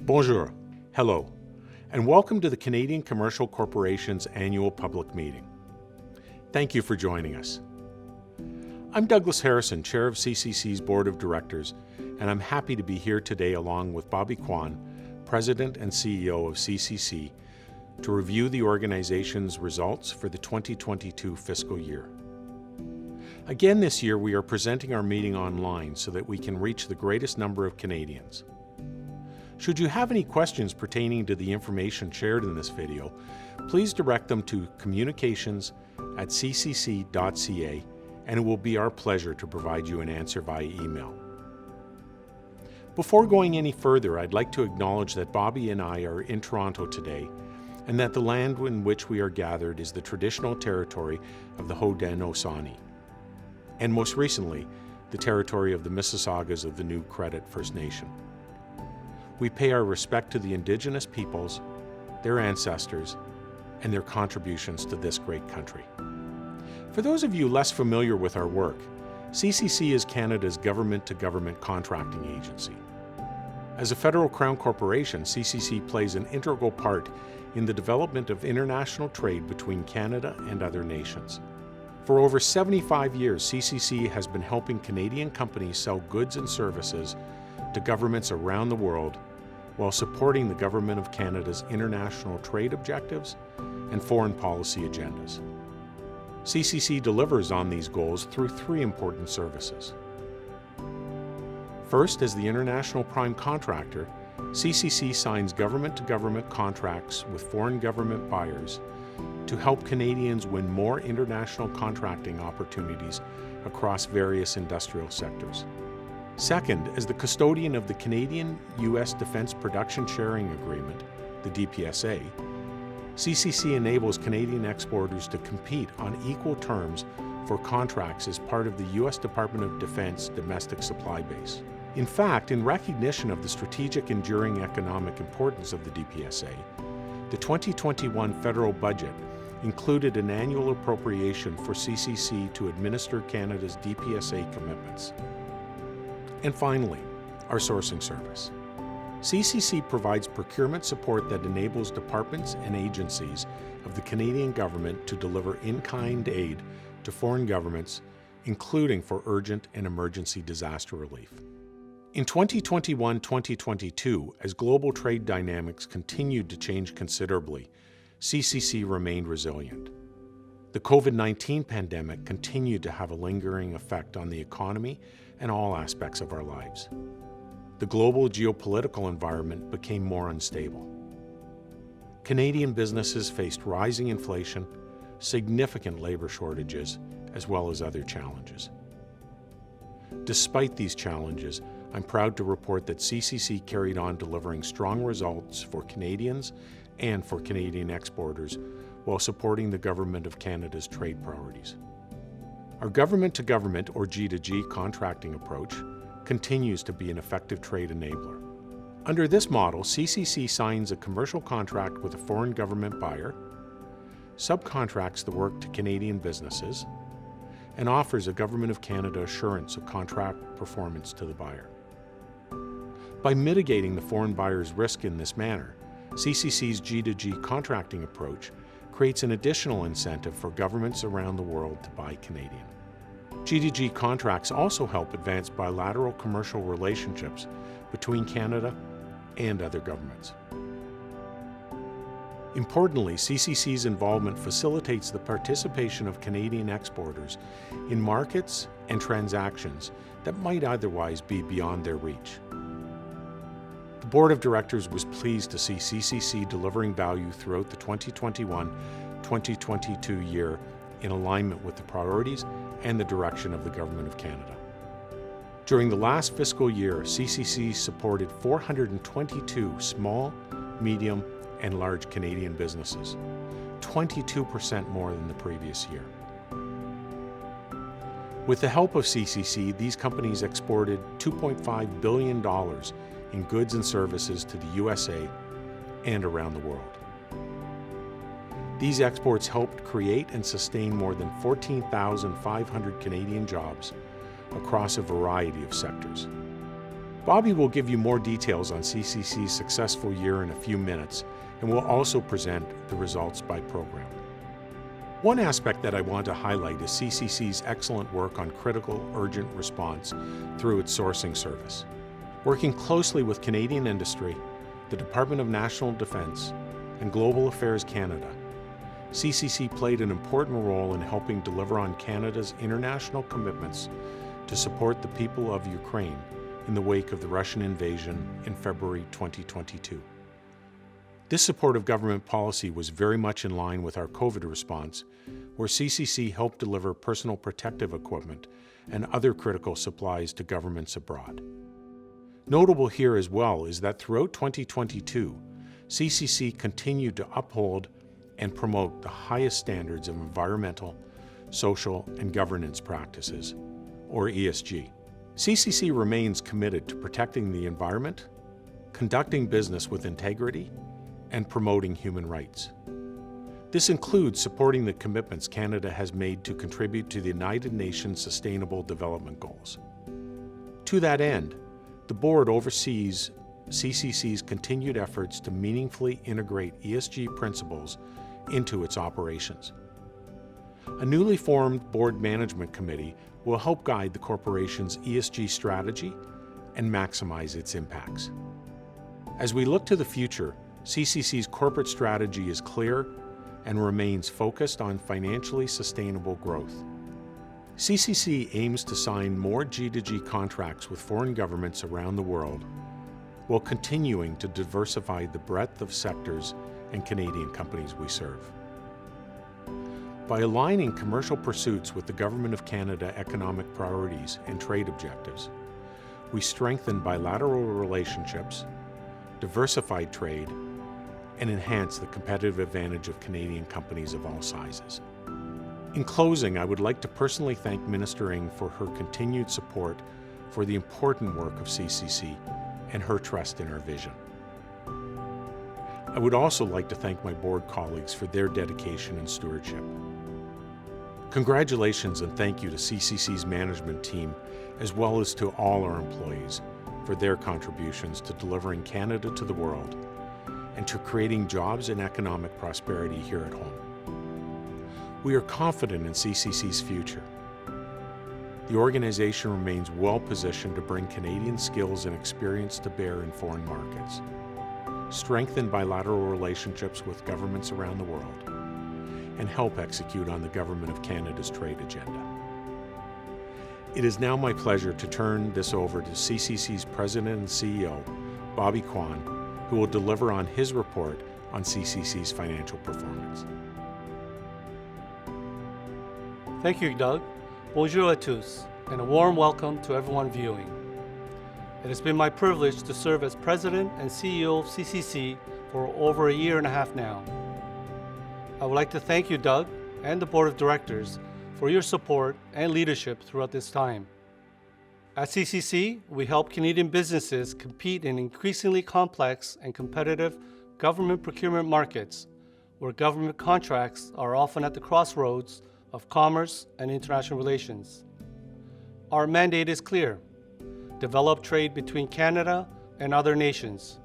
Bonjour, hello, and welcome to the Canadian Commercial Corporation's annual public meeting. Thank you for joining us. I'm Douglas Harrison, Chair of CCC's Board of Directors, and I'm happy to be here today along with Bobby Kwan, President and CEO of CCC, to review the organization's results for the 2022 fiscal year. Again this year, we are presenting our meeting online so that we can reach the greatest number of Canadians. Should you have any questions pertaining to the information shared in this video, please direct them to communications@ccc.ca, and it will be our pleasure to provide you an answer via email. Before going any further, I'd like to acknowledge that Bobby and I are in Toronto today, and that the land in which we are gathered is the traditional territory of the Haudenosaunee, and most recently, the territory of the Mississaugas of the New Credit First Nation. We pay our respect to the Indigenous peoples, their ancestors, and their contributions to this great country. For those of you less familiar with our work, CCC is Canada's government-to-government contracting agency. As a federal Crown corporation, CCC plays an integral part in the development of international trade between Canada and other nations. For over 75 years, CCC has been helping Canadian companies sell goods and services to governments around the world while supporting the Government of Canada's international trade objectives and foreign policy agendas. CCC delivers on these goals through three important services. First, as the international prime contractor, CCC signs government-to-government contracts with foreign government buyers to help Canadians win more international contracting opportunities across various industrial sectors. Second, as the custodian of the Canadian-U.S. Defence Production Sharing Agreement, the DPSA, CCC enables Canadian exporters to compete on equal terms for contracts as part of the U.S. Department of Defense domestic supply base. In fact, in recognition of the strategic enduring economic importance of the DPSA, the 2021 federal budget included an annual appropriation for CCC to administer Canada's DPSA commitments. And finally, our sourcing service. CCC provides procurement support that enables departments and agencies of the Canadian government to deliver in-kind aid to foreign governments, including for urgent and emergency disaster relief. In 2021-2022, as global trade dynamics continued to change considerably, CCC remained resilient. The COVID-19 pandemic continued to have a lingering effect on the economy and all aspects of our lives. The global geopolitical environment became more unstable. Canadian businesses faced rising inflation, significant labor shortages, as well as other challenges. Despite these challenges, I'm proud to report that CCC carried on delivering strong results for Canadians and for Canadian exporters while supporting the Government of Canada's trade priorities. Our government-to-government, or G2G, contracting approach continues to be an effective trade enabler. Under this model, CCC signs a commercial contract with a foreign government buyer, subcontracts the work to Canadian businesses, and offers a Government of Canada assurance of contract performance to the buyer. By mitigating the foreign buyer's risk in this manner, CCC's G2G contracting approach creates an additional incentive for governments around the world to buy Canadian. G2G contracts also help advance bilateral commercial relationships between Canada and other governments. Importantly, CCC's involvement facilitates the participation of Canadian exporters in markets and transactions that might otherwise be beyond their reach. The Board of Directors was pleased to see CCC delivering value throughout the 2021-2022 year in alignment with the priorities and the direction of the Government of Canada. During the last fiscal year, CCC supported 422 small, medium, and large Canadian businesses, 22% more than the previous year. With the help of CCC, these companies exported $2.5 billion in goods and services to the USA and around the world. These exports helped create and sustain more than 14,500 Canadian jobs across a variety of sectors. Bobby will give you more details on CCC's successful year in a few minutes, and will also present the results by program. One aspect that I want to highlight is CCC's excellent work on critical urgent response through its sourcing service. Working closely with Canadian industry, the Department of National Defence, and Global Affairs Canada, CCC played an important role in helping deliver on Canada's international commitments to support the people of Ukraine in the wake of the Russian invasion in February 2022. This supportive government policy was very much in line with our COVID response, where CCC helped deliver personal protective equipment and other critical supplies to governments abroad. Notable here as well is that throughout 2022, CCC continued to uphold and promote the highest standards of environmental, social, and governance practices, or ESG. CCC remains committed to protecting the environment, conducting business with integrity, and promoting human rights. This includes supporting the commitments Canada has made to contribute to the United Nations Sustainable Development Goals. To that end, the Board oversees CCC's continued efforts to meaningfully integrate ESG principles into its operations. A newly formed Board Management Committee will help guide the corporation's ESG strategy and maximize its impacts. As we look to the future, CCC's corporate strategy is clear and remains focused on financially sustainable growth. CCC aims to sign more G2G contracts with foreign governments around the world while continuing to diversify the breadth of sectors and Canadian companies we serve. By aligning commercial pursuits with the Government of Canada economic priorities and trade objectives, we strengthen bilateral relationships, diversified trade, and enhance the competitive advantage of Canadian companies of all sizes. In closing, I would like to personally thank Minister Ng for her continued support for the important work of CCC and her trust in our vision. I would also like to thank my board colleagues for their dedication and stewardship. Congratulations and thank you to CCC's management team, as well as to all our employees, for their contributions to delivering Canada to the world and to creating jobs and economic prosperity here at home. We are confident in CCC's future. The organization remains well positioned to bring Canadian skills and experience to bear in foreign markets, strengthen bilateral relationships with governments around the world, and help execute on the Government of Canada's trade agenda. It is now my pleasure to turn this over to CCC's President and CEO, Bobby Kwan, who will deliver on his report on CCC's financial performance. Thank you, Doug. Bonjour à tous, and a warm welcome to everyone viewing. It has been my privilege to serve as President and CEO of CCC for over a year and a half now. I would like to thank you, Doug, and the Board of Directors for your support and leadership throughout this time. At CCC, we help Canadian businesses compete in increasingly complex and competitive government procurement markets, where government contracts are often at the crossroads of commerce and international relations. Our mandate is clear: develop trade between Canada and other nations.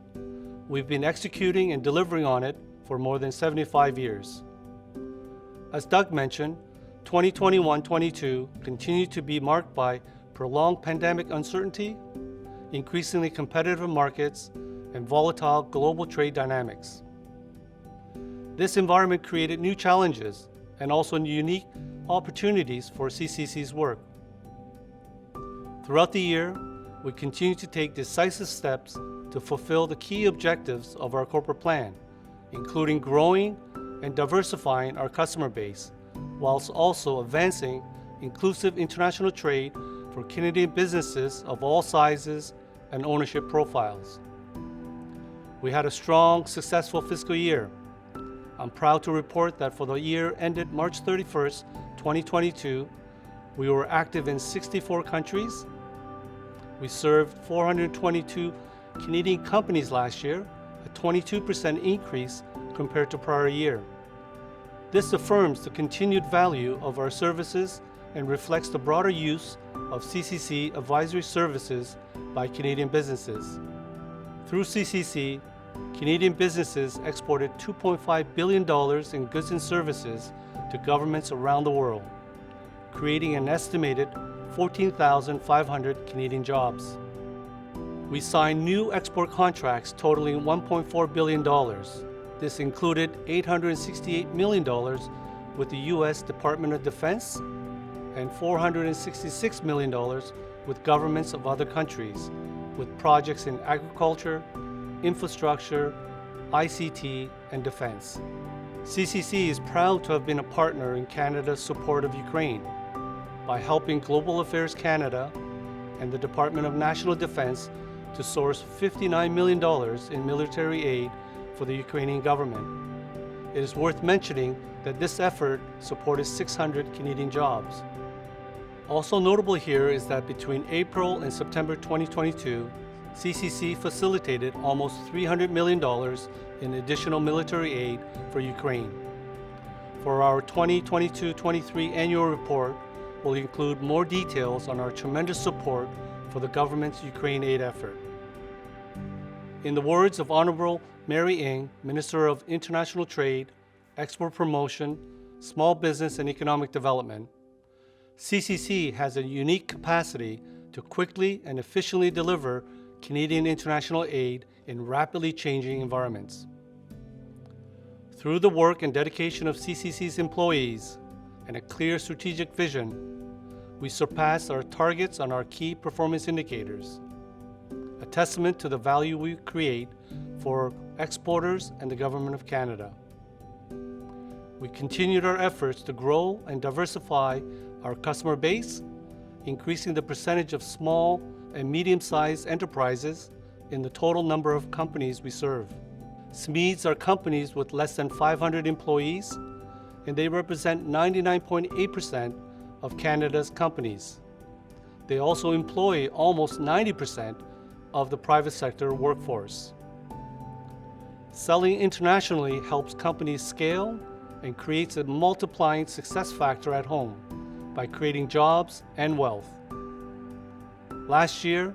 We've been executing and delivering on it for more than 75 years. As Doug mentioned, 2021-22 continued to be marked by prolonged pandemic uncertainty, increasingly competitive markets, and volatile global trade dynamics. This environment created new challenges and also unique opportunities for CCC's work. Throughout the year, we continue to take decisive steps to fulfill the key objectives of our corporate plan, including growing and diversifying our customer base, whilst also advancing inclusive international trade for Canadian businesses of all sizes and ownership profiles. We had a strong, successful fiscal year. I'm proud to report that for the year ended March 31st, 2022, we were active in 64 countries. We served 422 Canadian companies last year, a 22% increase compared to prior year. This affirms the continued value of our services and reflects the broader use of CCC advisory services by Canadian businesses. Through CCC, Canadian businesses exported $2.5 billion in goods and services to governments around the world, creating an estimated 14,500 Canadian jobs. We signed new export contracts totaling $1.4 billion. This included $868 million with the U.S. Department of Defense and $466 million with governments of other countries, with projects in agriculture, infrastructure, ICT, and defense. CCC is proud to have been a partner in Canada's support of Ukraine by helping Global Affairs Canada and the Department of National Defense to source $59 million in military aid for the Ukrainian government. It is worth mentioning that this effort supported 600 Canadian jobs. Also notable here is that between April and September 2022, CCC facilitated almost $300 million in additional military aid for Ukraine. For our 2022-23 annual report, we'll include more details on our tremendous support for the government's Ukraine aid effort. In the words of Honorable Mary Ng, Minister of International Trade, Export Promotion, Small Business and Economic Development, CCC has a unique capacity to quickly and efficiently deliver Canadian international aid in rapidly changing environments. Through the work and dedication of CCC's employees and a clear strategic vision, we surpassed our targets on our key performance indicators, a testament to the value we create for exporters and the Government of Canada. We continued our efforts to grow and diversify our customer base, increasing the percentage of small and medium-sized enterprises in the total number of companies we serve. SMEs are companies with less than 500 employees, and they represent 99.8% of Canada's companies. They also employ almost 90% of the private sector workforce. Selling internationally helps companies scale and creates a multiplying success factor at home by creating jobs and wealth. Last year,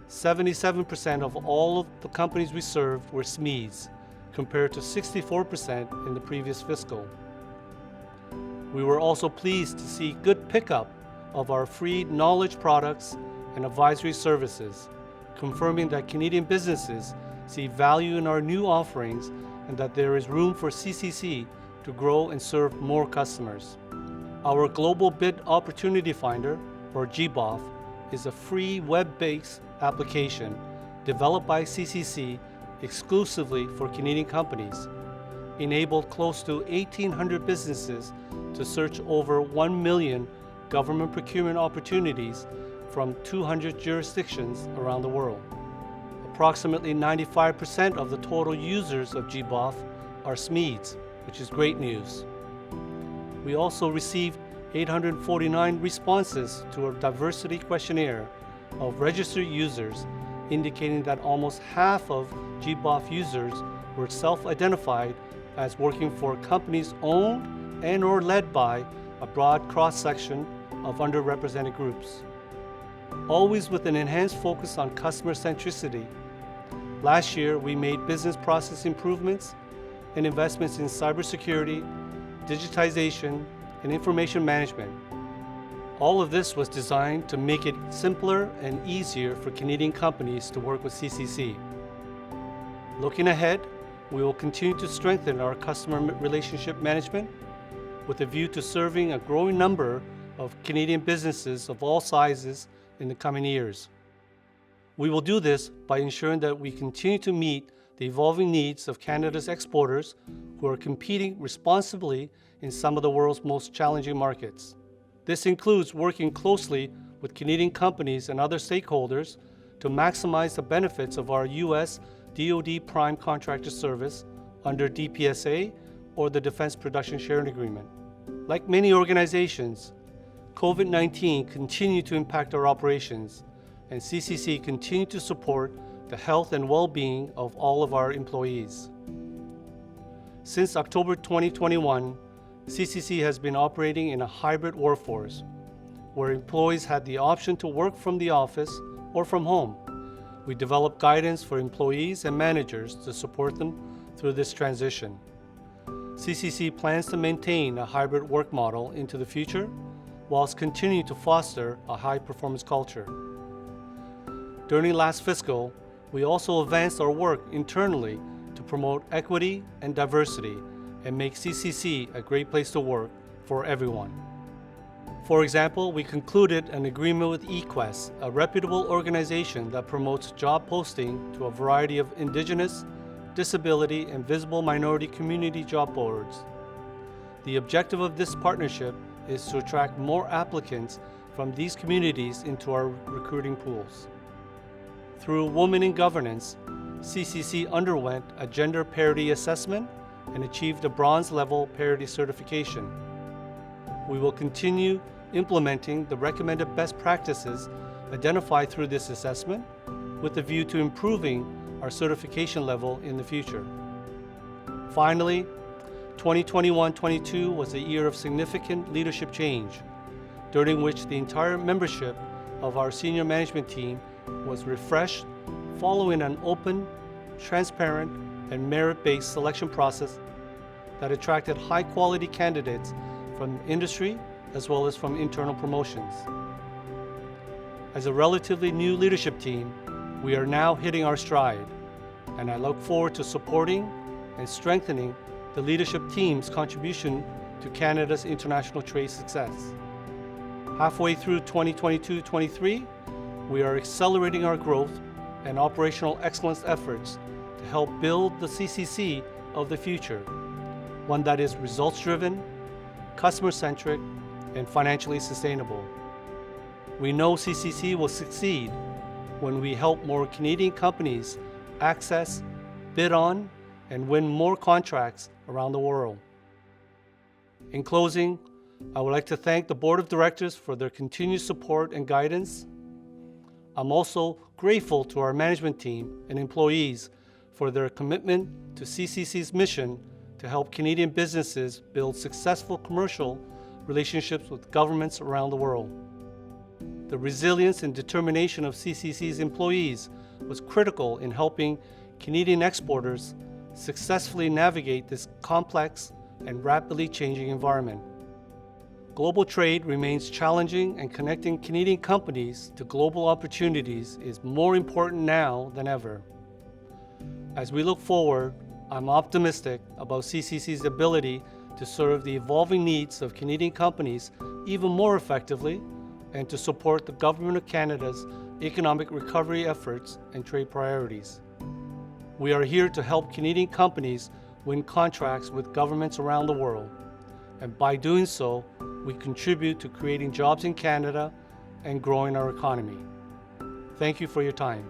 77% of all of the companies we served were SMEs, compared to 64% in the previous fiscal. We were also pleased to see good pickup of our free knowledge products and advisory services, confirming that Canadian businesses see value in our new offerings and that there is room for CCC to grow and serve more customers. Our Global Bid Opportunity Finder, or GBOF, is a free web-based application developed by CCC exclusively for Canadian companies, enabled close to 1,800 businesses to search over 1 million government procurement opportunities from 200 jurisdictions around the world. Approximately 95% of the total users of GBOF are SMEs, which is great news. We also received 849 responses to a diversity questionnaire of registered users, indicating that almost half of GBOF users were self-identified as working for companies owned and or led by a broad cross-section of underrepresented groups. Always with an enhanced focus on customer centricity, last year we made business process improvements and investments in cybersecurity, digitization, and information management. All of this was designed to make it simpler and easier for Canadian companies to work with CCC. Looking ahead, we will continue to strengthen our customer relationship management with a view to serving a growing number of Canadian businesses of all sizes in the coming years. We will do this by ensuring that we continue to meet the evolving needs of Canada's exporters who are competing responsibly in some of the world's most challenging markets. This includes working closely with Canadian companies and other stakeholders to maximize the benefits of our U.S. DoD Prime Contractor Service under DPSA or the Defense Production Sharing Agreement. Like many organizations, COVID-19 continued to impact our operations, and CCC continued to support the health and well-being of all of our employees. Since October 2021, CCC has been operating in a hybrid workforce, where employees had the option to work from the office or from home. We developed guidance for employees and managers to support them through this transition. CCC plans to maintain a hybrid work model into the future, whilst continuing to foster a high-performance culture. During last fiscal, we also advanced our work internally to promote equity and diversity and make CCC a great place to work for everyone. For example, we concluded an agreement with eQuest, a reputable organization that promotes job posting to a variety of Indigenous, disability, and visible minority community job boards. The objective of this partnership is to attract more applicants from these communities into our recruiting pools. Through Women in Governance, CCC underwent a gender parity assessment and achieved a bronze level parity certification. We will continue implementing the recommended best practices identified through this assessment with a view to improving our certification level in the future. Finally, 2021-22 was a year of significant leadership change, during which the entire membership of our senior management team was refreshed following an open, transparent, and merit-based selection process that attracted high-quality candidates from industry as well as from internal promotions. As a relatively new leadership team, we are now hitting our stride, and I look forward to supporting and strengthening the leadership team's contribution to Canada's international trade success. Halfway through 2022-23, we are accelerating our growth and operational excellence efforts to help build the CCC of the future, one that is results-driven, customer-centric, and financially sustainable. We know CCC will succeed when we help more Canadian companies access, bid on, and win more contracts around the world. In closing, I would like to thank the Board of Directors for their continued support and guidance. I'm also grateful to our management team and employees for their commitment to CCC's mission to help Canadian businesses build successful commercial relationships with governments around the world. The resilience and determination of CCC's employees was critical in helping Canadian exporters successfully navigate this complex and rapidly changing environment. Global trade remains challenging, and connecting Canadian companies to global opportunities is more important now than ever. As we look forward, I'm optimistic about CCC's ability to serve the evolving needs of Canadian companies even more effectively and to support the Government of Canada's economic recovery efforts and trade priorities. We are here to help Canadian companies win contracts with governments around the world, and by doing so, we contribute to creating jobs in Canada and growing our economy. Thank you for your time.